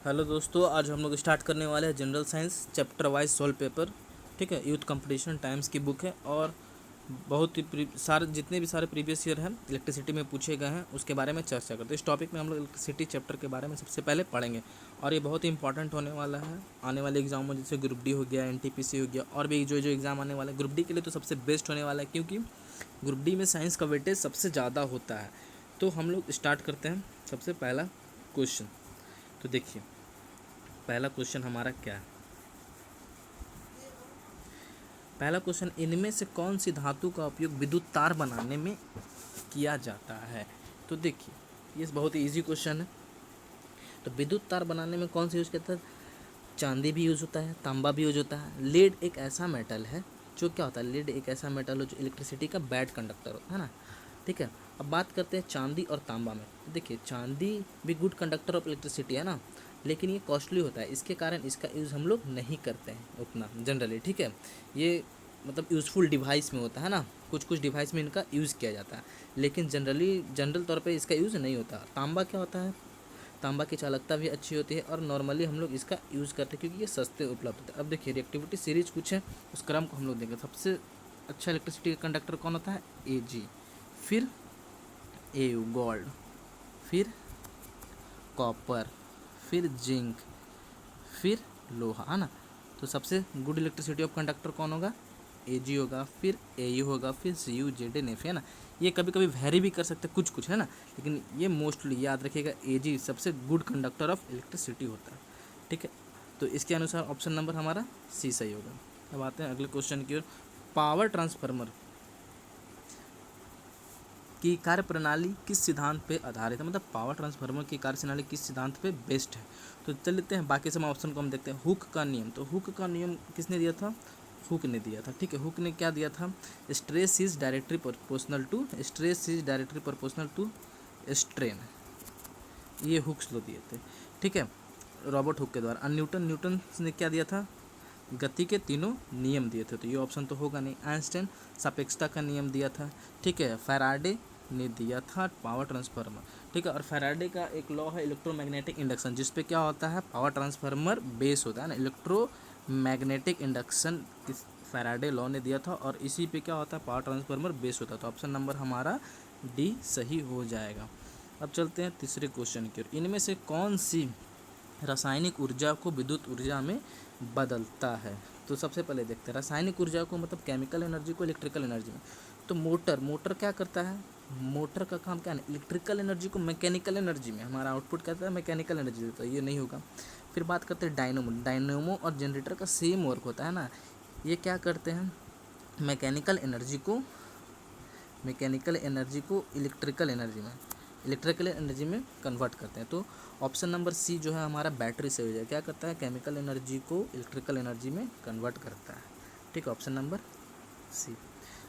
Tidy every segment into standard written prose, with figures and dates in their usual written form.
Hello दोस्तों, आज हम लोग स्टार्ट करने वाले हैं general science chapter wise solve paper. ठीक है, यूथ कंपटीशन टाइम्स की बुक है और बहुत ही सारे जितने भी सारे प्रीवियस ईयर हैं इलेक्ट्रिसिटी में पूछे गए हैं उसके बारे में चर्चा करते हैं। इस टॉपिक में हम लोग इलेक्ट्रिसिटी चैप्टर के बारे में सबसे पहले पढ़ेंगे और ये बहुत ही इंपॉर्टेंट होने वाला है आने वाले एग्जामों, जैसे ग्रुप डी हो गया, एनटीपीसी हो गया और भी जो जो एग्ज़ाम आने वाला है। ग्रुप डी के लिए तो सबसे बेस्ट होने वाला है क्योंकि ग्रुप डी में साइंस का वेटेज सबसे ज़्यादा होता है। तो हम लोग स्टार्ट करते हैं। सबसे पहला क्वेश्चन तो देखिए, पहला क्वेश्चन हमारा क्या है। पहला क्वेश्चन, इनमें से कौन सी धातु का उपयोग विद्युत तार बनाने में किया जाता है। तो देखिए, ये बहुत ही इजी क्वेश्चन है। तो विद्युत तार बनाने में कौन सा यूज़ करता है? चांदी भी यूज़ होता है, तांबा भी यूज़ होता है। लेड एक ऐसा मेटल है जो क्या होता है, लेड एक ऐसा मेटल है जो इलेक्ट्रिसिटी का बैड कंडक्टर होता है ना। ठीक है, अब बात करते हैं चांदी और तांबा में। देखिए, चांदी भी गुड कंडक्टर ऑफ इलेक्ट्रिसिटी है ना, लेकिन ये कॉस्टली होता है, इसके कारण इसका यूज़ हम लोग नहीं करते हैं उतना जनरली। ठीक है, ये मतलब यूज़फुल डिवाइस में होता है ना, कुछ कुछ डिवाइस में इनका यूज़ किया जाता है, लेकिन जनरल तौर पे इसका यूज़ नहीं होता। तांबा क्या होता है, तांबा की चालकता भी अच्छी होती है और नॉर्मली हम लोग इसका यूज़ करते हैं क्योंकि ये सस्ते उपलब्ध होते हैं। अब देखिए, रिएक्टिविटी सीरीज कुछ है, उस क्रम को हम लोग देखें। सबसे अच्छा इलेक्ट्रिसिटी का कंडक्टर कौन होता है? Ag, फिर Au गोल्ड, फिर कॉपर, फिर जिंक, फिर लोहा, है ना। तो सबसे गुड इलेक्ट्रिसिटी ऑफ कंडक्टर कौन होगा? Ag होगा, फिर Au होगा, फिर Cu, Zn, Fe, है ना। ये कभी कभी वेरी भी कर सकते हैं कुछ कुछ, है ना, लेकिन ये मोस्टली याद रखिएगा Ag सबसे गुड कंडक्टर ऑफ इलेक्ट्रिसिटी होता है। ठीक है, तो इसके अनुसार ऑप्शन नंबर हमारा सी सही होगा। अब आते हैं अगले क्वेश्चन की ओर। पावर ट्रांसफार्मर की कार्यप्रणाली किस सिद्धांत पे आधारित है, मतलब पावर ट्रांसफार्मर की कार्यप्रणाली किस सिद्धांत पे बेस्ड है। तो चल लेते हैं बाकी सब ऑप्शन को हम देखते हैं। हुक का नियम, तो हुक का नियम किसने दिया था? हुक ने दिया था। ठीक है, हुक ने क्या दिया था? Stress is directly proportional to strain, ये हुक्स लो दिए थे। ठीक है, रॉबर्ट हुक के द्वारा। और न्यूटन ने क्या दिया था? गति के तीनों नियम दिए थे, तो ये ऑप्शन तो होगा नहीं। आइंस्टाइन सापेक्षता का नियम दिया था। ठीक है, फैराडे ने दिया था पावर ट्रांसफार्मर। ठीक है, और फैराडे का एक लॉ है इलेक्ट्रोमैग्नेटिक इंडक्शन, जिस पे क्या होता है, पावर ट्रांसफार्मर बेस होता है ना, इलेक्ट्रोमैग्नेटिक इंडक्शन फैराडे लॉ ने दिया था और इसी पे क्या होता है, पावर ट्रांसफार्मर बेस होता है। तो ऑप्शन नंबर हमारा डी सही हो जाएगा। अब चलते हैं तीसरे क्वेश्चन की ओर। इनमें से कौन सी रासायनिक ऊर्जा को विद्युत ऊर्जा में बदलता है। तो सबसे पहले देखते हैं रासायनिक ऊर्जा को, मतलब केमिकल एनर्जी को इलेक्ट्रिकल एनर्जी में। तो मोटर क्या करता है? मोटर का काम क्या है? इलेक्ट्रिकल एनर्जी को मैकेनिकल एनर्जी में, हमारा आउटपुट कहता है मैकेनिकल एनर्जी देता है, ये नहीं होगा। फिर बात करते हैं डायनोमो और जनरेटर का सेम वर्क होता है ना, ये क्या करते हैं, मैकेनिकल एनर्जी को इलेक्ट्रिकल एनर्जी में कन्वर्ट करते हैं। तो ऑप्शन नंबर सी जो है हमारा बैटरी से हो जाए, क्या करता है, केमिकल एनर्जी को इलेक्ट्रिकल एनर्जी में कन्वर्ट करता है। ठीक है, ऑप्शन नंबर सी।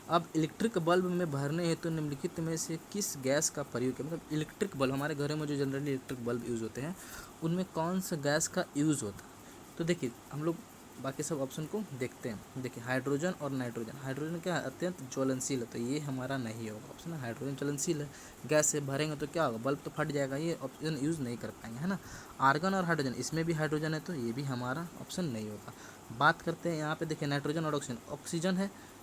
अब इलेक्ट्रिक बल्ब में भरने हेतु निम्नलिखित में से किस गैस का प्रयोग है, मतलब इलेक्ट्रिक बल्ब, हमारे घरों में जो जनरली इलेक्ट्रिक बल्ब यूज़ होते हैं उनमें कौन सा गैस का यूज़ होता है। तो देखिए, हम लोग बाकी सब ऑप्शन को देखते हैं। देखिए, हाइड्रोजन और नाइट्रोजन। हाइड्रोजन क्या है, अत्यंत ज्वलनशील है, तो ये हमारा नहीं होगा ऑप्शन। हाइड्रोजन ज्वलनशील है, गैस से भरेंगे तो क्या होगा, बल्ब तो फट जाएगा, ये ऑप्शन यूज़ नहीं कर पाएंगे, है ना। आर्गन और हाइड्रोजन, इसमें भी हाइड्रोजन है, तो ये भी हमारा ऑप्शन नहीं होगा। बात करते हैं यहाँ पे, देखिए नाइट्रोजन और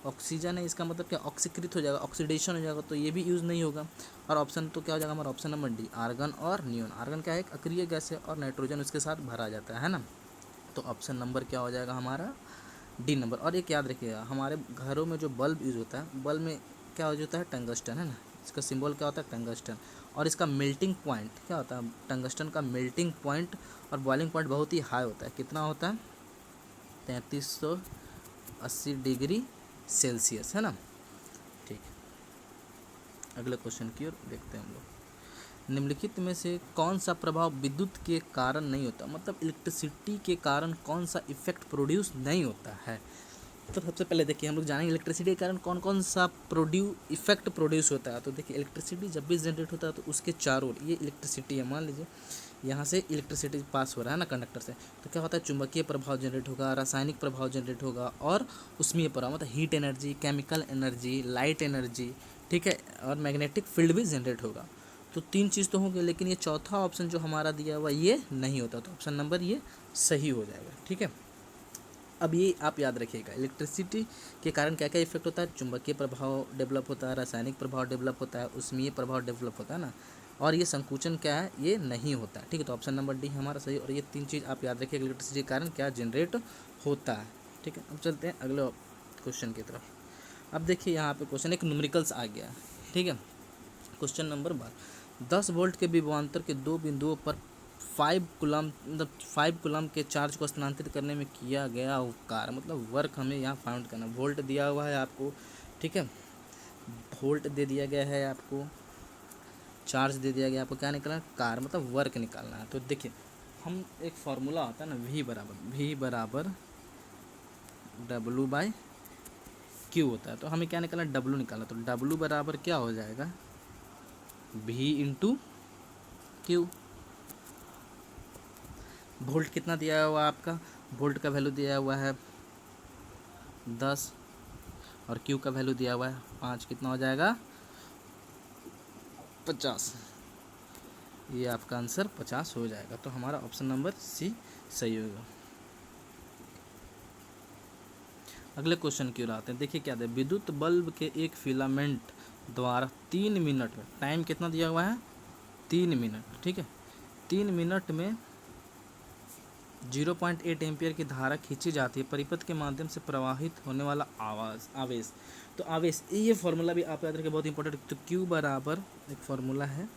ऑक्सीजन है, इसका मतलब क्या, ऑक्सीकृत हो जाएगा, ऑक्सीडेशन हो जाएगा, तो ये भी यूज़ नहीं होगा। और ऑप्शन तो क्या हो जाएगा हमारा, ऑप्शन नंबर डी, आर्गन और नियोन। आर्गन क्या है, एक अक्रिय गैस है और नाइट्रोजन उसके साथ भरा जाता है ना। तो ऑप्शन नंबर क्या हो जाएगा हमारा, डी नंबर। और एक याद रखिएगा, हमारे घरों में जो बल्ब यूज़ होता है, बल्ब में क्या यूज होता है, टंगस्टन, है ना, इसका सिंबल क्या होता है, टंगस्टन। और इसका मेल्टिंग पॉइंट क्या होता है, टंगस्टन का मेल्टिंग पॉइंट और बॉइलिंग पॉइंट बहुत ही हाई होता है। कितना होता है, 3380 डिग्री सेल्सियस, है ना। ठीक, अगले क्वेश्चन की ओर देखते हैं हम लोग। निम्नलिखित में से कौन सा प्रभाव विद्युत के कारण नहीं होता, मतलब इलेक्ट्रिसिटी के कारण कौन सा इफेक्ट प्रोड्यूस नहीं होता है। तो सबसे पहले देखिए, हम लोग जानेंगे इलेक्ट्रिसिटी के कारण कौन कौन सा इफेक्ट प्रोड्यूस होता है। तो देखिए, इलेक्ट्रिसिटी जब भी जनरेट होता है तो उसके चारों ओर, ये इलेक्ट्रिसिटी है, मान लीजिए यहाँ से इलेक्ट्रिसिटी पास हो रहा है ना कंडक्टर से, तो क्या होता है, चुंबकीय प्रभाव जनरेट होगा, रासायनिक प्रभाव जनरेट होगा और उष्मीय प्रभाव, मतलब heat energy, chemical energy, light energy, ठीक है, और मैग्नेटिक फील्ड भी जनरेट होगा। तो 3 चीज़ तो हो गई, लेकिन ये चौथा ऑप्शन जो हमारा दिया हुआ ये नहीं होता, तो ऑप्शन नंबर ये सही हो जाएगा। ठीक है, अब ये आप याद रखिएगा, इलेक्ट्रिसिटी के कारण क्या क्या इफेक्ट होता है, चुंबकीय प्रभाव डेवलप होता है, रासायनिक प्रभाव डेवलप होता है, उष्मीय प्रभाव डेवलप होता है ना, और ये संकुचन क्या है, ये नहीं होता है। ठीक है, तो ऑप्शन नंबर डी हमारा सही। और ये 3 चीज़ आप याद रखिएगा, इलेक्ट्रिसिटी के कारण क्या जनरेट होता है। ठीक है, अब चलते हैं अगले क्वेश्चन की तरफ। अब देखिए यहाँ पे क्वेश्चन एक न्यूमेरिकल्स आ गया है। ठीक है, क्वेश्चन नंबर 12, 10 वोल्ट के विभवांतर के 2 बिंदुओं पर 5 कूलम के चार्ज को स्थानांतरित करने में किया गया कार्य, मतलब वर्क हमें यहाँ फाउंड करना। वोल्ट दिया हुआ है आपको, ठीक है, वोल्ट दे दिया गया है आपको, चार्ज दे दिया गया, आपको क्या निकालना है, कार्य मतलब वर्क निकालना है। तो देखिए हम एक फार्मूला होता है ना, V बराबर W/Q होता है। तो हमें क्या निकालना है, W निकालना। तो W बराबर क्या हो जाएगा, V/Q। वोल्ट कितना दिया हुआ है आपका, वोल्ट का वैल्यू दिया हुआ है 10 और Q का वैल्यू दिया हुआ है 5, कितना हो जाएगा 50। ये आपका आंसर 50 हो जाएगा। तो हमारा ऑप्शन नंबर सी सही होगा। अगले क्वेश्चन की ओर आते हैं। देखिए क्या है, विद्युत बल्ब के एक फिलामेंट द्वारा 3 मिनट में, टाइम कितना दिया हुआ है 3 मिनट। ठीक है, 3 मिनट में 0.8 एम्पियर की धारा खींची जाती है। परिपथ के माध्यम से प्रवाहित होने वाला आवेश, तो आवेश ये फॉर्मूला भी आप याद रखिए, बहुत इंपॉर्टेंट। तो Q बराबर एक फॉर्मूला है,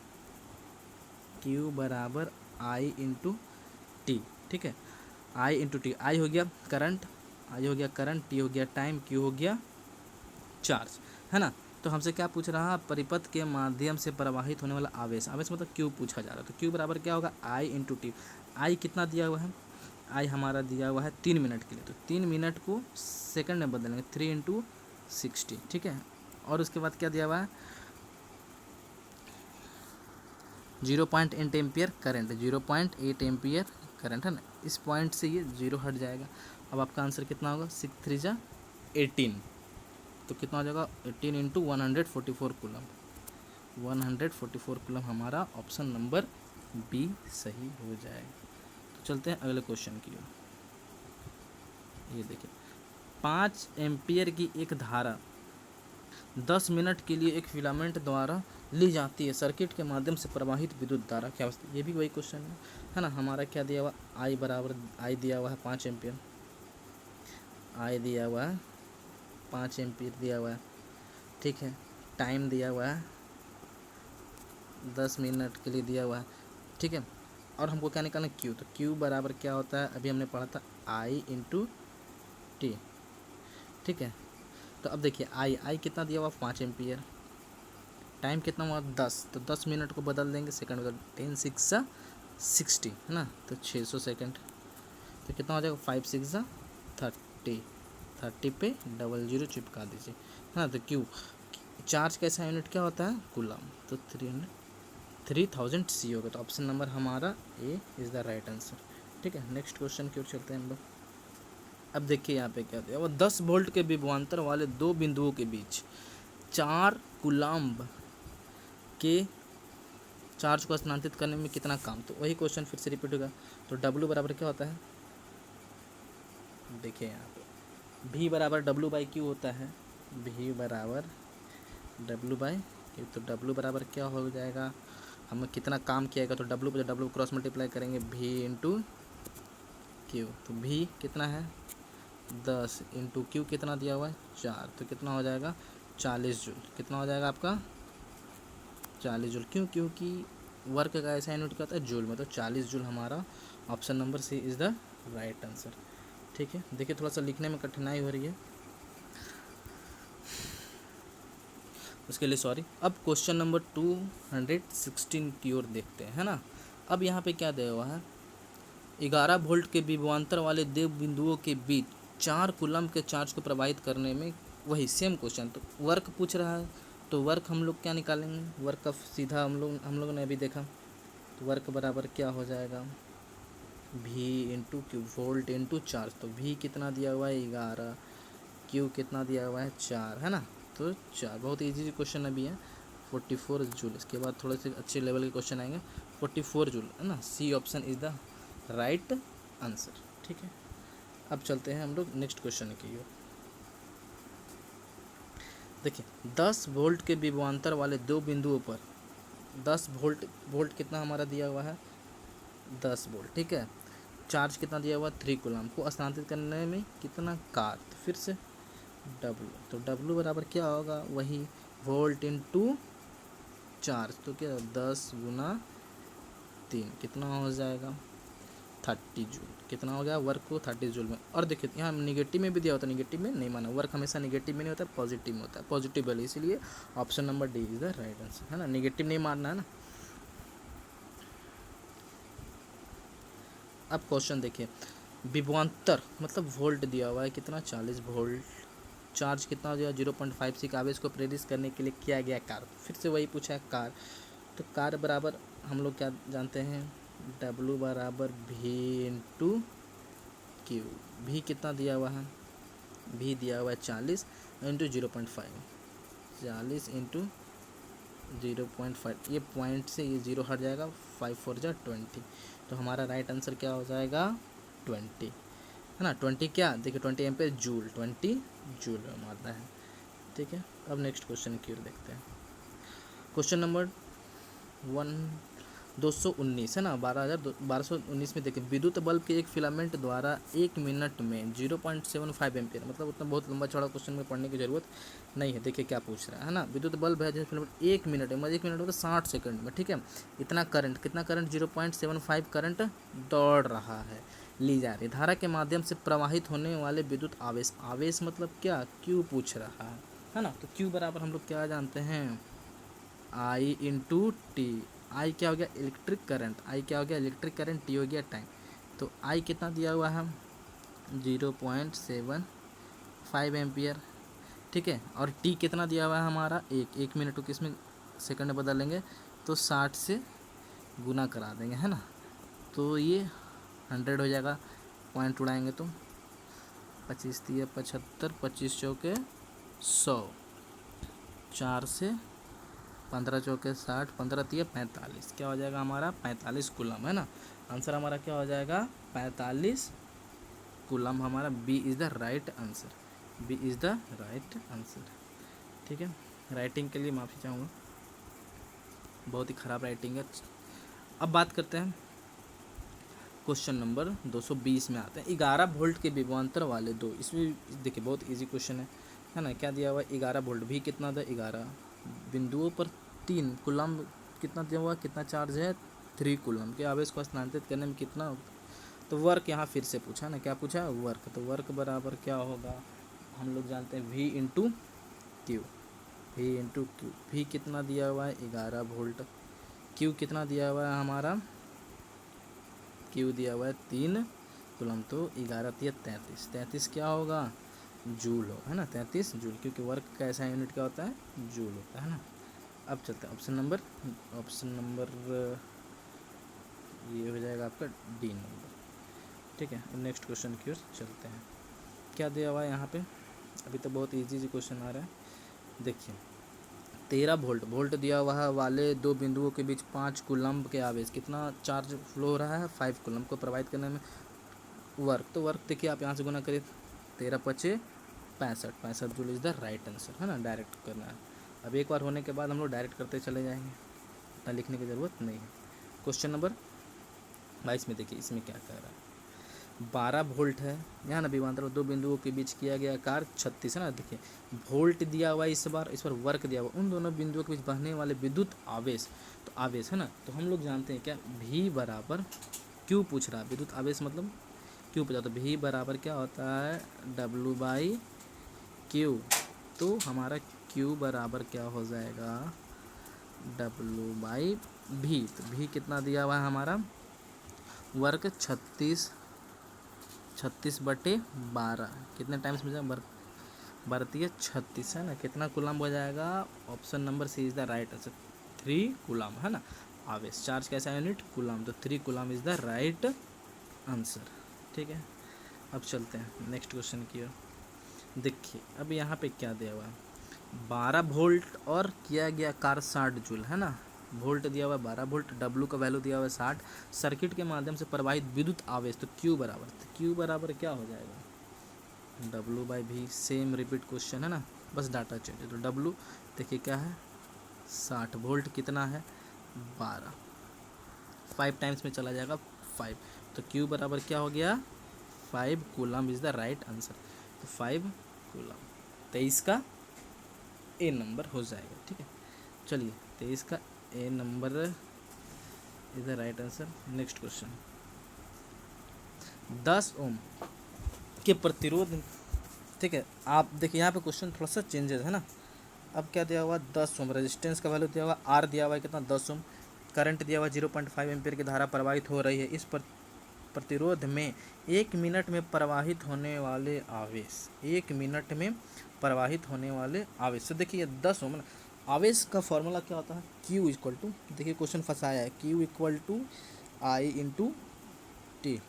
Q बराबर I इंटू टी। ठीक है, I इंटू टी, आई हो गया करंट, टी हो गया टाइम, Q हो गया चार्ज, है ना। तो हमसे क्या पूछ रहा है, परिपथ के माध्यम से प्रवाहित होने वाला आवेश, मतलब Q पूछा जा रहा है। तो Q बराबर क्या होगा, I इंटू टी। आई कितना दिया हुआ है, आई हमारा दिया हुआ है 3 मिनट के लिए, तो 3 मिनट को सेकंड में बदलेंगे, 3 इंटू 60। ठीक है, और उसके बाद क्या दिया हुआ है 0.8 एम्पियर करंट, 0.8 एम्पियर करंट, है ना। इस पॉइंट से ये 0 हट जाएगा। अब आपका आंसर कितना होगा, 6 3 जा 18, तो कितना हो जाएगा 18 इंटू 144 कूलम, 144 कूलम हमारा ऑप्शन नंबर बी सही हो जाएगा। तो चलते हैं अगले क्वेश्चन की ओर। ये देखिए 5 एम्पियर की एक धारा 10 मिनट के लिए एक फिलामेंट द्वारा ली जाती है। सर्किट के माध्यम से प्रवाहित विद्युत धारा क्या होती है, ये भी वही क्वेश्चन है ना। हमारा क्या दिया हुआ, आई बराबर, आई दिया हुआ है 5 एम्पियर, आई दिया हुआ है 5 एम्पियर दिया हुआ है। ठीक है, टाइम दिया हुआ है 10 मिनट के लिए दिया हुआ है। ठीक है, और हमको क्या निकालना है, Q। तो Q बराबर क्या होता है, अभी हमने पढ़ा था I इंटू टी। ठीक है, तो अब देखिए आई कितना दिया हुआ 5 एम्पियर, टाइम कितना हुआ 10, तो 10 मिनट को बदल देंगे सेकंड में, 10 6 60, है ना, तो 600 सेकंड। तो कितना हो जाएगा 5 6 30, 30 पे 00 चिपका दीजिए, है ना। तो Q, चार्ज कैसा यूनिट क्या होता है, कूलम, तो 3000 C होगा। तो ऑप्शन नंबर हमारा A is the right answer. ठीक है, नेक्स्ट क्वेश्चन की ओर चलते हैं हम लोग। अब देखिए यहाँ पे क्या दिया, वो 10 वोल्ट के विभवांतर वाले 2 बिंदुओं के बीच 4 कूलम्ब के चार्ज को स्थानांतरित करने में कितना काम, तो वही क्वेश्चन फिर से रिपीट होगा। तो W बराबर क्या होता है, देखिए यहाँ पे V बराबर W/Q होता है, V बराबर W/Q। तो W बराबर क्या हो जाएगा, हमें कितना काम किया तो W पर W क्रॉस मल्टीप्लाई करेंगे, V इंटू Q। तो V कितना है 10 इंटू Q कितना दिया हुआ है 4, तो कितना हो जाएगा 40 जूल। कितना हो जाएगा आपका 40 जूल, क्यों, क्योंकि वर्क का ऐसा यूनिट क्या होता है जूल में, तो 40 जूल हमारा option number c is the right answer. ठीक है, देखिए थोड़ा सा लिखने में कठिनाई हो रही है, उसके लिए सॉरी। अब क्वेश्चन नंबर 216 की ओर देखते हैं, है ना। अब यहाँ पे क्या दिया हुआ है, 11 वोल्ट के विभवांतर वाले 2 बिंदुओं के बीच 4 कूलम के चार्ज को प्रवाहित करने में, वही सेम क्वेश्चन, तो वर्क पूछ रहा है। तो वर्क हम लोग क्या निकालेंगे, वर्क का सीधा हम लोग ने अभी देखा, तो वर्क बराबर क्या हो जाएगा, V into Q, volt into charge. तो V कितना दिया हुआ है 11, Q कितना दिया हुआ है 4, है ना। तो 4, बहुत ईजी क्वेश्चन अभी है। 44 जूल। इसके बाद थोड़े से अच्छे लेवल के क्वेश्चन आएंगे। 44 जूल है ना, c option is the right answer. ठीक है, अब चलते हैं हम लोग नेक्स्ट क्वेश्चन की ओर। देखिए 10 वोल्ट के विभवांतर वाले दो बिंदुओं पर 10 वोल्ट, वोल्ट कितना हमारा दिया हुआ है 10 वोल्ट, ठीक है। चार्ज कितना दिया हुआ 3 कूलम को स्थानांतरित करने में कितना कार, तो फिर से W, तो W बराबर क्या होगा, वही वोल्ट इनटू चार्ज, तो क्या 10 गुना 3 कितना हो जाएगा 30 जूल। कितना हो गया वर्क को 30 जूल में। और देखिए यहाँ निगेटिव में भी दिया होता है, निगेटिव में नहीं माना, वर्क हमेशा निगेटिव में नहीं होता, पॉजिटिव में होता है, पॉजिटिव वाली, इसीलिए option number D is the right answer, है ना, निगेटिव नहीं मानना है ना। अब क्वेश्चन देखिए, विभवांतर मतलब वोल्ट दिया हुआ है कितना 40 वोल्ट, चार्ज कितना हो गया 0.56 आवेश को प्रेरित करने के लिए किया गया कार्य, फिर से वही पूछा है कार, तो कार बराबर हम लोग क्या जानते हैं W बराबर V इंटू क्यू। भी कितना दिया हुआ है, भी दिया हुआ है 40 इंटू 0.5, 40 इंटू 0.5, ये पॉइंट से ये 0 हट जाएगा, 5 4 जा 20, तो हमारा राइट आंसर क्या हो जाएगा 20, है ना। 20 क्या देखिए 20 एम्पेयर जूल, 20 जूल में मारना है। ठीक है, अब नेक्स्ट क्वेश्चन की ओर देखते हैं। क्वेश्चन नंबर 219 है ना, 1219 में देखिए, विद्युत बल्ब के एक फिलामेंट द्वारा 1 मिनट में 0.75 एम्पियर, मतलब उतना बहुत लंबा चौड़ा क्वेश्चन में पढ़ने की जरूरत नहीं है। देखिए क्या पूछ रहा है ना, विद्युत बल्ब है जैसे फिलामेंट 1 मिनट में, 1 मिनट में तो 60 सेकंड में, ठीक है, इतना करंट, कितना करंट 0.75 करंट दौड़ रहा है, ली जा रही धारा के माध्यम से प्रवाहित होने वाले विद्युत आवेश, आवेश मतलब क्या क्यू पूछ रहा है ना, तो क्यू बराबर हम लोग क्या जानते हैं I इंटू टी। आई क्या हो गया इलेक्ट्रिक करंट, आई क्या हो गया इलेक्ट्रिक करंट, टी हो गया टाइम, तो आई कितना दिया हुआ है 0.75 एम्पियर, ठीक है, और टी कितना दिया हुआ है हमारा 1 मिनट को किसमें सेकंड में बदलेंगे, तो 60 से गुना करा देंगे, है ना, तो ये 100 हो जाएगा, पॉइंट उड़ाएंगे तो 25 3 75, 25 चौके 100, 4 से 15 चौके 60, 15 3 45, क्या हो जाएगा हमारा 45 कूलम, है ना। आंसर हमारा क्या हो जाएगा 45 कूलम, हमारा b is the right answer, b is the right answer. ठीक है, राइटिंग के लिए माफ़ी चाहूँगा, बहुत ही ख़राब राइटिंग है। अब बात करते हैं क्वेश्चन नंबर 220 में आते हैं। 11 वोल्ट के विभवांतर वाले दो, इसमें देखिए बहुत इजी क्वेश्चन है ना, क्या दिया हुआ 11 वोल्ट, भी कितना था 11, बिंदुओं पर 3 कूलम कितना दिया हुआ, कितना चार्ज है 3 कूलम के आवेश को स्थानांतरित करने में कितना, तो वर्क यहाँ फिर से पूछा ना, क्या पूछा वर्क, तो वर्क बराबर क्या होगा हम लोग जानते हैं V into Q, V into Q, भी कितना दिया हुआ है 11 वोल्ट, क्यू कितना दिया हुआ है हमारा, क्यू दिया हुआ है 3 कूलम, तो 11 3 33, 33 क्या होगा जूल हो, है ना, 33 जूल, क्योंकि वर्क का ऐसा यूनिट क्या होता है जूल होता है ना। अब चलते हैं ऑप्शन नंबर ये हो जाएगा आपका डी नंबर। ठीक है, नेक्स्ट क्वेश्चन की ओर चलते हैं। क्या दिया हुआ है यहाँ पे, अभी तो बहुत इजी क्वेश्चन आ रहा है। देखिए 13 वोल्ट, वोल्ट दिया हुआ है वाले दो बिंदुओं के बीच 5 कूलम्ब के आवेश, कितना चार्ज फ्लो हो रहा है 5 कूलम्ब को प्रवाहित करने में वर्क, तो वर्क देखिए आप यहाँ से गुना करिए 13 5 65, 65 joule is the right answer, है ना, डायरेक्ट करना है। अब एक बार होने के बाद हम लोग डायरेक्ट करते चले जाएंगे, इतना लिखने की ज़रूरत नहीं है। क्वेश्चन नंबर 22 में देखिए, इसमें क्या कह रहा है, 12 वोल्ट है यहाँ ना, विभवांतर दो बिंदुओं के बीच किया गया कार्य 36, है ना। देखिए वोल्ट दिया हुआ है, इस बार वर्क दिया हुआ, उन दोनों बिंदुओं के बीच बहने वाले विद्युत आवेश, तो आवेश है ना, तो हम लोग जानते हैं क्या V बराबर क्यू पूछ रहा है, विद्युत आवेश मतलब क्यू पूछा, तो V बराबर क्या होता है W बाई क्यू, तो हमारा Q बराबर क्या हो जाएगा W बाई V, तो V कितना दिया हुआ है हमारा वर्क 36/12, कितने टाइम्स में वर्क बढ़ती है 36, है ना, कितना कूलम हो जाएगा, option number c is the right answer 3 coulomb, है ना। आवेश चार्ज कैसा यूनिट कूलम, तो 3 coulomb is the right answer. ठीक है, अब चलते हैं नेक्स्ट क्वेश्चन की ओर। देखिए अब यहाँ पे क्या दिया हुआ है, 12 वोल्ट और किया गया कार्य 60 जूल, है ना। वोल्ट दिया हुआ है 12 वोल्ट, डब्लू का वैल्यू दिया हुआ है 60। सर्किट के माध्यम से प्रवाहित विद्युत आवेश, तो क्यू बराबर क्या हो जाएगा, डब्लू बाई भी। सेम रिपीट क्वेश्चन है ना, बस डाटा चेंज है। तो डब्लू देखिए क्या है 60, वोल्ट कितना है 12, 5 टाइम्स में चला जाएगा 5, तो क्यू बराबर क्या हो गया 5 coulomb is the right answer. तो 5 कूलम, 23 का ए नंबर हो जाएगा, ठीक है। चलिए 23 का A number is the right answer. Next question, 10 ohm के प्रतिरोध, ठीक है। आप देखिए यहाँ पे क्वेश्चन थोड़ा सा चेंजेस है ना। अब क्या दिया हुआ 10 ओम, रेजिस्टेंस का वैल्यू दिया हुआ, आर दिया हुआ है कितना 10 ओम, करंट दिया हुआ 0.5 एम्पियर की धारा प्रवाहित हो रही है। इस प्रतिरोध में 1 मिनट में प्रवाहित होने वाले आवेश, 1 मिनट में प्रवाहित होने वाले आवेश। तो देखिए 10 ओम ना, आवेश का फॉर्मूला क्या होता है, Q इक्वल टू, देखिए क्वेश्चन फंसाया है, Q equal to I into t.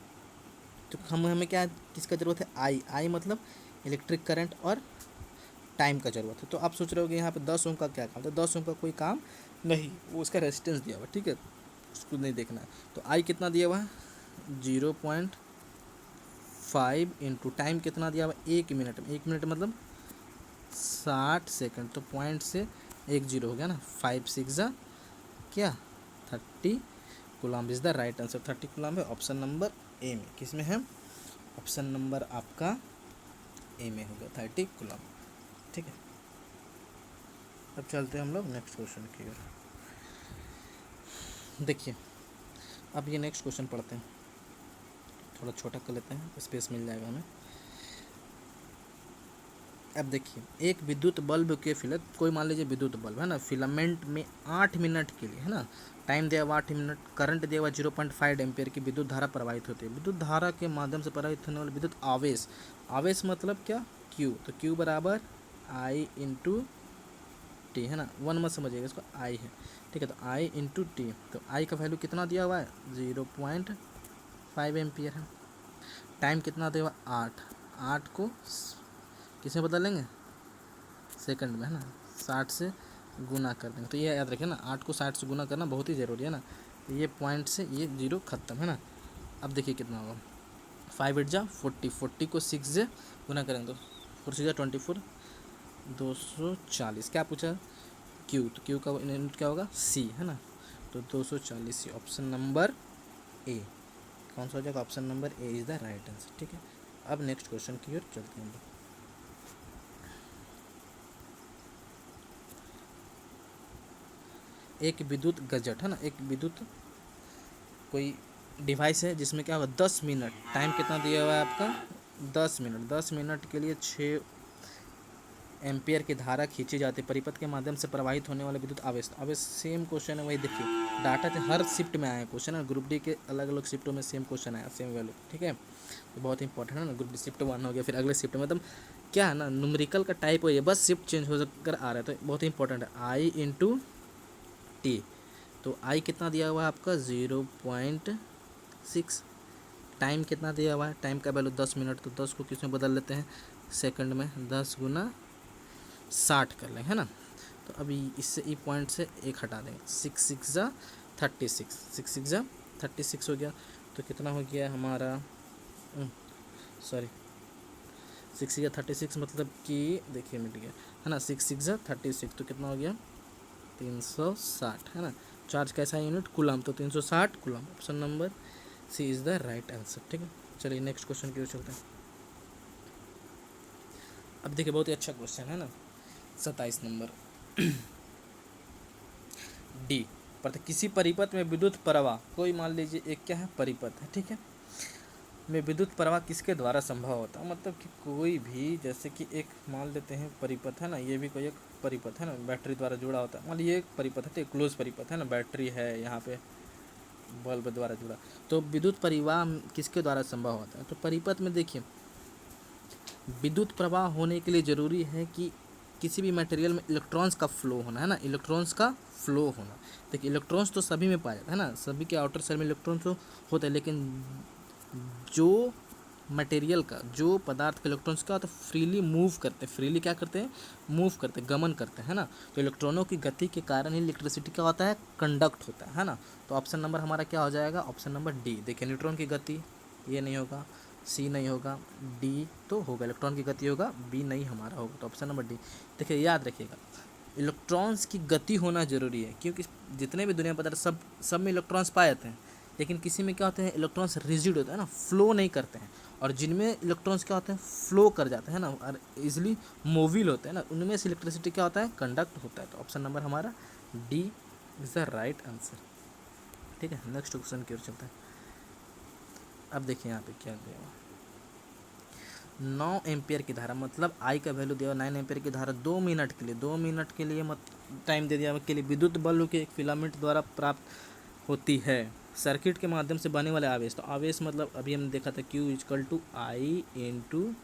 तो हमें क्या किसका ज़रूरत है, आई मतलब इलेक्ट्रिक करंट और टाइम का ज़रूरत है। तो आप सोच रहे हो कि यहाँ पे 10 ओम का क्या काम, तो 10 ओम का कोई काम नहीं, वो उसका रेजिस्टेंस दिया हुआ, ठीक है, उसको नहीं देखना है। तो आई कितना दिया हुआ है 0.5 इंटू टाइम कितना दिया हुआ 1 मिनट में, 1 मिनट मतलब 60 सेकंड, तो पॉइंट से 1 जीरो हो गया ना, 5 6 क्या 30 coulomb is the right answer. 30 coulomb है ऑप्शन नंबर ए में, किस में है, ऑप्शन नंबर आपका ए में होगा 30 कूलम, ठीक है। अब चलते हैं हम लोग नेक्स्ट क्वेश्चन की ओर। देखिए अब ये नेक्स्ट क्वेश्चन पढ़ते हैं, थोड़ा छोटा कर लेते हैं, स्पेस मिल जाएगा हमें। अब देखिए एक विद्युत बल्ब के कोई मान लीजिए विद्युत बल्ब है ना, फिलामेंट में 8 मिनट के लिए, है ना, टाइम दिया हुआ 8 मिनट, करंट दिया हुआ 0.5 एम्पियर की विद्युत धारा प्रवाहित होती है। विद्युत धारा के माध्यम से प्रवाहित होने वाले विद्युत आवेश, आवेश मतलब क्या Q, तो Q बराबर I इंटू टी, है ना, 1 मत समझिएगा इसको, I है, ठीक है। तो I इंटू टी, तो I का वैल्यू कितना दिया हुआ है 0.5 एम्पियर है, टाइम कितना दिया हुआ 8 को किस में बदलेंगे सेकंड में, है ना, 60 से गुना कर देंगे। तो ये याद रखें ना, 8 को 60 से गुना करना बहुत ही ज़रूरी है ना। तो ये पॉइंट से ये 0 खत्म, है ना। अब देखिए कितना होगा 5 8 जा 40, 40 को 6 से गुना करेंगे तो 4 6 24, 240। क्या पूछा Q, तो Q का यूनिट क्या होगा C, है ना, तो 240 ऑप्शन नंबर ए कौन सा हो जाएगा, option number A is the right answer, ठीक है। अब नेक्स्ट क्वेश्चन की ओर चलते हैं हम लोग। एक विद्युत गजट, है ना, एक विद्युत कोई डिवाइस है जिसमें क्या होगा 10 मिनट, टाइम कितना दिया हुआ है आपका 10 मिनट, 10 मिनट के लिए 6 एम्पियर की धारा खींची जाती है। परिपथ के माध्यम से प्रवाहित होने वाले विद्युत आवेश, आवेश सेम क्वेश्चन है, वही देखिए डाटा थे हर शिफ्ट में आया क्वेश्चन है, ग्रुप डी के अलग अलग शिफ्टों में सेम क्वेश्चन आया, सेम वैल्यू, ठीक है। तो बहुत इंपॉर्टेंट है ना, ग्रुप डी शिफ्ट 1 हो गया, फिर अगले शिफ्ट मतलब क्या है ना, न्यूमेरिकल का टाइप वही है, बस शिफ्ट चेंज हो कर आ रहा है, तो बहुत इंपॉर्टेंट है। आई इंटू टी, तो आई कितना दिया हुआ है आपका 0.6, टाइम कितना दिया हुआ है, टाइम का वैल्यू 10 मिनट, तो 10 को किस में बदल लेते हैं सेकंड में, 10 गुना 60 कर लें, है ना। तो अभी इससे ई पॉइंट से एक हटा देंगे, 6 6 जा 36, 6 6 जा 36 हो गया, तो कितना हो गया हमारा, सॉरी 6 या 36 मतलब कि देखिए मिट गया, है ना, 6 6 जा 36, तो कितना हो गया 360, है ना। चार्ज कैसा है यूनिट कूलम, तो 360 coulomb, option number c is the right answer, ठीक है। चलिए नेक्स्ट क्वेश्चन की ओर चलते हैं। अब देखिए बहुत ही अच्छा क्वेश्चन है ना, 27 नंबर डी पर किसी परिपथ में विद्युत प्रवाह, कोई मान लीजिए एक क्या है परिपथ है, ठीक है, में विद्युत प्रवाह किसके द्वारा संभव होता है, मतलब कि कोई भी जैसे कि एक मान लेते हैं परिपथ है ना, ये भी कोई एक परिपथ है ना, बैटरी द्वारा जुड़ा होता है, मान लीजिए एक परिपथ है, क्लोज परिपथ है ना, बैटरी है यहाँ पे बल्ब द्वारा जुड़ा, तो विद्युत प्रवाह किसके द्वारा संभव होता है, तो परिपथ में देखिए विद्युत प्रवाह होने के लिए ज़रूरी है कि किसी भी मटेरियल में इलेक्ट्रॉन्स का फ्लो होना, है ना, इलेक्ट्रॉन्स का फ्लो होना। देखिए इलेक्ट्रॉन्स तो सभी में पाया जाता है ना, सभी के आउटर सेल में इलेक्ट्रॉन्स तो होते हैं, लेकिन जो मटेरियल का, जो पदार्थ के इलेक्ट्रॉन्स क्या होता है फ्रीली मूव करते हैं, फ्रीली क्या करते हैं मूव करते हैं, गमन करते हैं ना। तो इलेक्ट्रॉनों की गति के कारण ही इलेक्ट्रिसिटी क्या होता है कंडक्ट होता है ना। तो ऑप्शन नंबर हमारा क्या हो जाएगा, ऑप्शन नंबर डी। देखिए न्यूट्रॉन की गति, ये नहीं होगा, सी नहीं होगा, डी तो होगा, इलेक्ट्रॉन की गति होगा, बी नहीं हमारा होगा, तो ऑप्शन नंबर डी। देखिए याद रखिएगा इलेक्ट्रॉन्स की गति होना जरूरी है, क्योंकि जितने भी दुनिया पदार्थ सब में इलेक्ट्रॉन्स पाए जाते हैं, लेकिन किसी में क्या होते हैं इलेक्ट्रॉन्स रिजिड होता है ना, फ्लो नहीं करते हैं, और जिनमें इलेक्ट्रॉन्स क्या होते हैं फ्लो कर जाते हैं ना और इजिली मोबिल होते हैं ना, उनमें से इलेक्ट्रिसिटी क्या होता है कंडक्ट होता है। तो ऑप्शन नंबर हमारा D is the right answer. ठीक है, नेक्स्ट क्वेश्चन की ओर चलते हैं। अब देखिए यहाँ पे क्या दिया हुआ, 9 एम्पियर की धारा, मतलब आई का वैल्यू दिया हुआ 9 एम्पियर की धारा 2 मिनट के लिए, 2 मिनट के लिए टाइम दे दिया हुआ के लिए विद्युत बल्ब के एक फिलामेंट द्वारा प्राप्त होती है सर्किट के माध्यम से बने वाले आवेश। तो आवेश मतलब अभी हमने देखा था Q equal to I into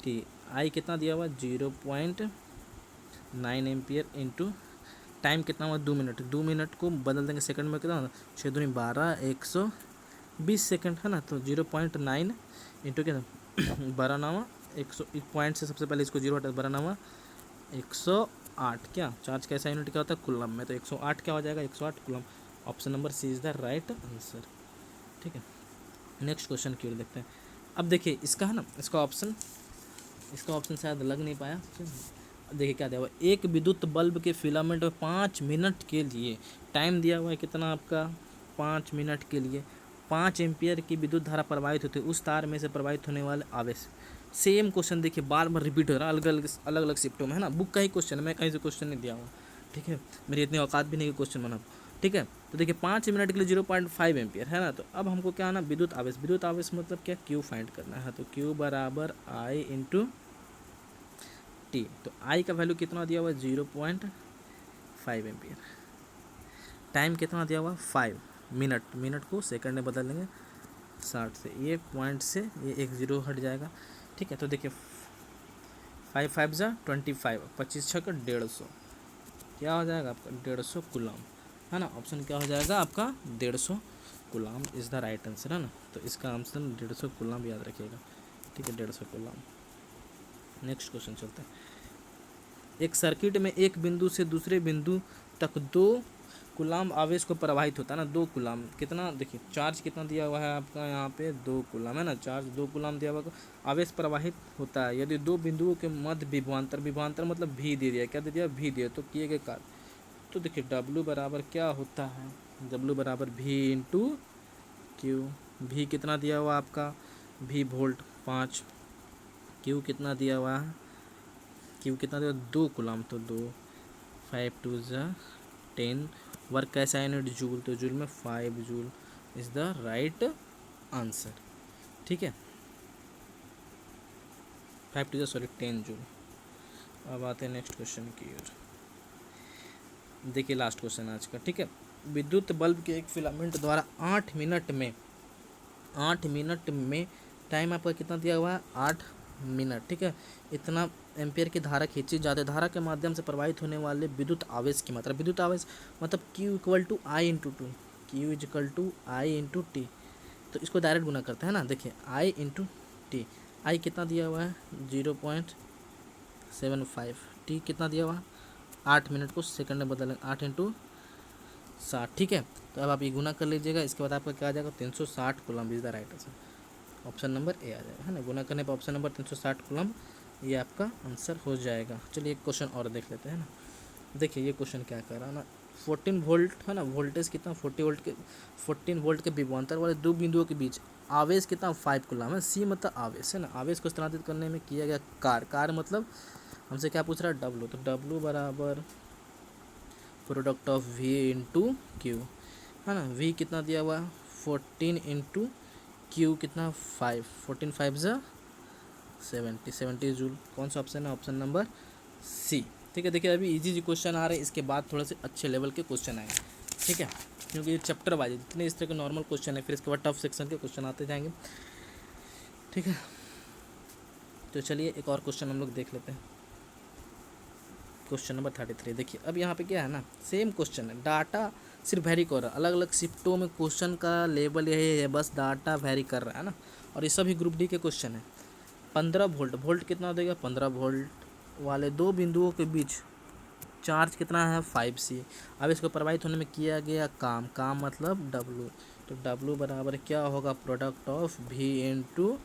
T. I कितना दिया हुआ 0.9 एम्पियर इंटू टाइम कितना हुआ 2 मिनट, 2 मिनट को बदल देंगे सेकंड में, कितना होगा 6 दूनी 12 120 सेकंड है ना। तो 0.9 इंटू क्या 12 नावा 100, एक पॉइंट से सबसे पहले इसको 0 हटा, 12 नावा 108, क्या चार्ज कैसा यूनिट क्या होता है कुलम में, तो 108 क्या हो जाएगा 108 coulomb. Option number c is the right answer. ठीक है, नेक्स्ट क्वेश्चन की ओर देखते हैं। अब देखिए इसका है ना, इसका ऑप्शन शायद लग नहीं पाया। देखिए क्या दिया हुआ, एक विद्युत बल्ब के फिलामेंट में 5 मिनट के लिए टाइम दिया हुआ है कितना आपका 5 मिनट के लिए 5 एम्पियर की विद्युत धारा प्रवाहित होती है, उस तार में से प्रवाहित होने वाले आवेश। सेम क्वेश्चन देखिए बार बार रिपीट हो रहा है अलग अलग शिफ्टों में है ना, बुक का ही क्वेश्चन है, मैं कहीं से क्वेश्चन नहीं दिया हुआ। ठीक है, मेरी इतनी औकात भी नहीं कि क्वेश्चन बना। ठीक है, तो देखिए 5 मिनट के लिए 0.5 एम्पियर है ना। तो अब हमको क्या आना विद्युत आवेश मतलब क्या Q फाइंड करना है। तो Q बराबर आई इंटू टी। तो आई का वैल्यू कितना दिया हुआ है 0.5 एम्पियर, टाइम कितना दिया हुआ 5 मिनट, मिनट को सेकंड में बदल लेंगे 60 से, ये पॉइंट से ये एक जीरो हट जाएगा। ठीक है, तो देखिए 5 5 जा 25, 25 छः का 150, क्या हो जाएगा आपका 150 कुलाम है ना। ऑप्शन क्या हो जाएगा आपका 150 कुलाम इज़ द राइट आंसर है ना। तो इसका आंसर 150 कुलाम याद रखिएगा। ठीक है, 150 कुलाम। नेक्स्ट क्वेश्चन चलते हैं। एक सर्किट में एक बिंदु से दूसरे बिंदु तक 2 कुलाम आवेश को प्रवाहित होता है ना, 2 कुलाम कितना, देखिए चार्ज कितना दिया हुआ है आपका यहाँ पे 2 कुलाम है ना, चार्ज 2 कुलाम दिया हुआ आवेश प्रवाहित होता है यदि 2 बिंदुओं के मध्य विभवांतर मतलब भी दे दिया, क्या दे दिया भी दिया, तो किए गए कार्य। तो देखिए W बराबर क्या होता है, W बराबर V इंटू क्यू। भी कितना दिया हुआ आपका V वोल्ट 5, Q कितना दिया हुआ है Q कितना दिया 2 कुलाम, तो 2 5 2 10, वर्क कैसा यूनिट जूल, तो जूल में 5 joule is the right answer. ठीक है, 5 2 10 जूल। अब आते हैं नेक्स्ट क्वेश्चन की ओर। देखिए लास्ट क्वेश्चन आज का। ठीक है, विद्युत बल्ब के एक फिलामेंट द्वारा 8 मिनट में टाइम आपका कितना दिया हुआ है 8 मिनट। ठीक है, इतना एम्पियर की धारा खींची जाती है, धारा के माध्यम से प्रवाहित होने वाले विद्युत आवेश की मात्रा, विद्युत आवेश मतलब Q equal to I into t, Q is equal to I into t. तो इसको डायरेक्ट गुना करते हैं ना, देखिए आई इंटू टी, आई कितना दिया हुआ है 0.75, टी कितना दिया हुआ है 8 मिनट को सेकंड में बदलें 8 इंटू 60। ठीक है, तो अब आप ये गुना कर लीजिएगा, इसके बाद आपका क्या आ जाएगा 360 coulomb is the right answer. Option number A आ जाएगा है ना, गुना करने पर ऑप्शन नंबर 360 कूलम ये आपका आंसर हो जाएगा। चलिए एक क्वेश्चन और देख लेते हैं ना। देखिए ये क्वेश्चन क्या कर रहा है ना, 14 वोल्ट है ना, वोल्टेज कितना 14 वोल्ट के विभवांतर वाले 2 बिंदुओं के बीच आवेश कितना 5 कूलम है। सी मतलब आवेश है ना, आवेश को स्थानांतरित करने में किया गया कार्य मतलब हमसे क्या पूछ रहा है W, तो W बराबर product of V into Q है ना। V कितना दिया हुआ 14 इंटू क्यू कितना 5, 14 5 70 जूल। कौन सा ऑप्शन है, ऑप्शन नंबर सी। ठीक है, देखिए अभी इजी क्वेश्चन आ रहे हैं, इसके बाद थोड़े से अच्छे लेवल के क्वेश्चन आएंगे। ठीक है, क्योंकि ये चैप्टर वाइज जितने इस तरह के नॉर्मल क्वेश्चन है, फिर इसके बाद टफ सेक्शन के क्वेश्चन आते जाएंगे। ठीक है, तो चलिए एक और क्वेश्चन हम लोग देख लेते हैं। क्वेश्चन नंबर 33 देखिए, अब यहाँ पे क्या है ना, सेम क्वेश्चन है, डाटा सिर्फ वेरी कर रहा है, अलग अलग शिफ्टों में क्वेश्चन का लेवल यही है, बस डाटा वेरी कर रहा है ना। और ये सभी ग्रुप डी के क्वेश्चन है। 15 वोल्ट, वोल्ट कितना देगा, 15 वोल्ट वाले दो बिंदुओं के बीच चार्ज कितना है 5C। अब इसको प्रभावित होने में किया गया काम, काम मतलब W, तो W बराबर क्या होगा, product of V into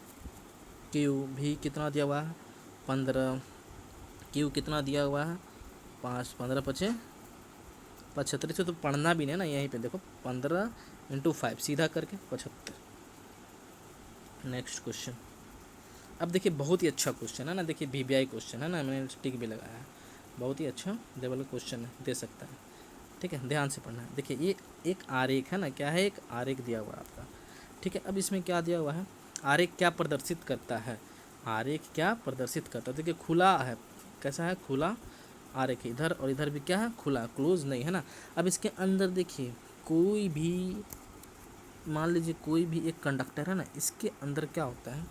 Q. V कितना दिया हुआ है 15, क्यू कितना दिया हुआ है 5, 15 पचे 75, से तो पढ़ना भी नहीं ना, यहीं पे देखो 15 इंटू 5 सीधा करके 75। नेक्स्ट क्वेश्चन, अब देखिए बहुत ही अच्छा क्वेश्चन है ना, देखिए VBI क्वेश्चन है ना, मैंने टिक भी लगाया है, बहुत ही अच्छा लेवल का क्वेश्चन है, दे सकता है, ठीक है, ध्यान से पढ़ना है। देखिए ये एक आरेख है ना, क्या है, एक आरेख दिया हुआ है आपका, ठीक है। अब इसमें क्या दिया हुआ है, आरेख क्या प्रदर्शित करता है, आरेख क्या प्रदर्शित करता है, देखिए खुला है, कैसा है, खुला आरेख, इधर और इधर भी क्या है, खुला, क्लोज नहीं है ना। अब इसके अंदर देखिए कोई भी, मान लीजिए कोई भी एक कंडक्टर है ना, इसके अंदर क्या होता है,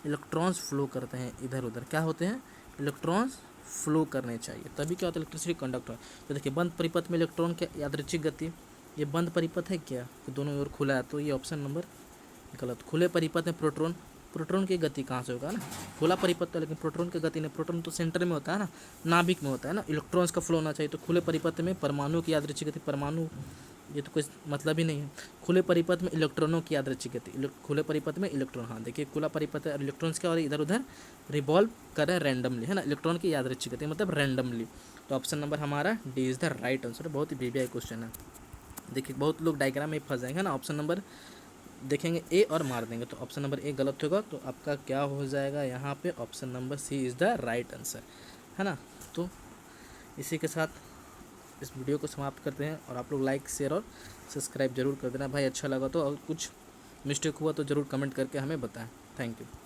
इलेक्ट्रॉन्स फ्लो करते हैं इधर उधर, क्या होते हैं, इलेक्ट्रॉन्स फ्लो करने चाहिए, तभी क्या होता है, इलेक्ट्रिसिटी कंडक्टर। तो देखिए बंद परिपथ में इलेक्ट्रॉन के यादृच्छिक गति, ये बंद परिपथ है क्या, कि दोनों ओर खुला है, तो ये ऑप्शन नंबर गलत। खुले परिपथ में प्रोटॉन, प्रोटॉन की गति कहाँ से होगा ना, खुला परिपथ है लेकिन प्रोटॉन की गति नहीं, प्रोटॉन तो सेंटर में होता है ना, नाभिक में होता है ना, इलेक्ट्रॉन्स का फ्लो होना चाहिए, तो खुले परिपथ में परमाणु की यादृच्छिक गति, परमाणु ये तो कोई मतलब ही नहीं है। खुले परिपथ में इलेक्ट्रॉनों की यादृच्छिक गति, खुले परिपथ में इलेक्ट्रॉन, हाँ देखिए खुला परिपथ है और इलेक्ट्रॉन्स क्या हो रही है, इधर उधर रिवॉल्व कर रहे हैं रैंडमली, है ना, इलेक्ट्रॉन की यादृच्छिक गति मतलब रैंडमली। तो ऑप्शन नंबर हमारा D is the right answer, बहुत ही VBI क्वेश्चन है। देखिए बहुत लोग डायग्राम में फंस जाएंगे ना, ऑप्शन नंबर देखेंगे ए और मार देंगे, तो ऑप्शन नंबर ए गलत होगा, तो आपका क्या हो जाएगा यहाँ पे, option number c is the right answer, है ना। तो इसी के साथ इस वीडियो को समाप्त करते हैं, और आप लोग लाइक शेयर और सब्सक्राइब जरूर कर देना भाई, अच्छा लगा तो, और कुछ मिस्टेक हुआ तो ज़रूर कमेंट करके हमें बताएं। Thank you.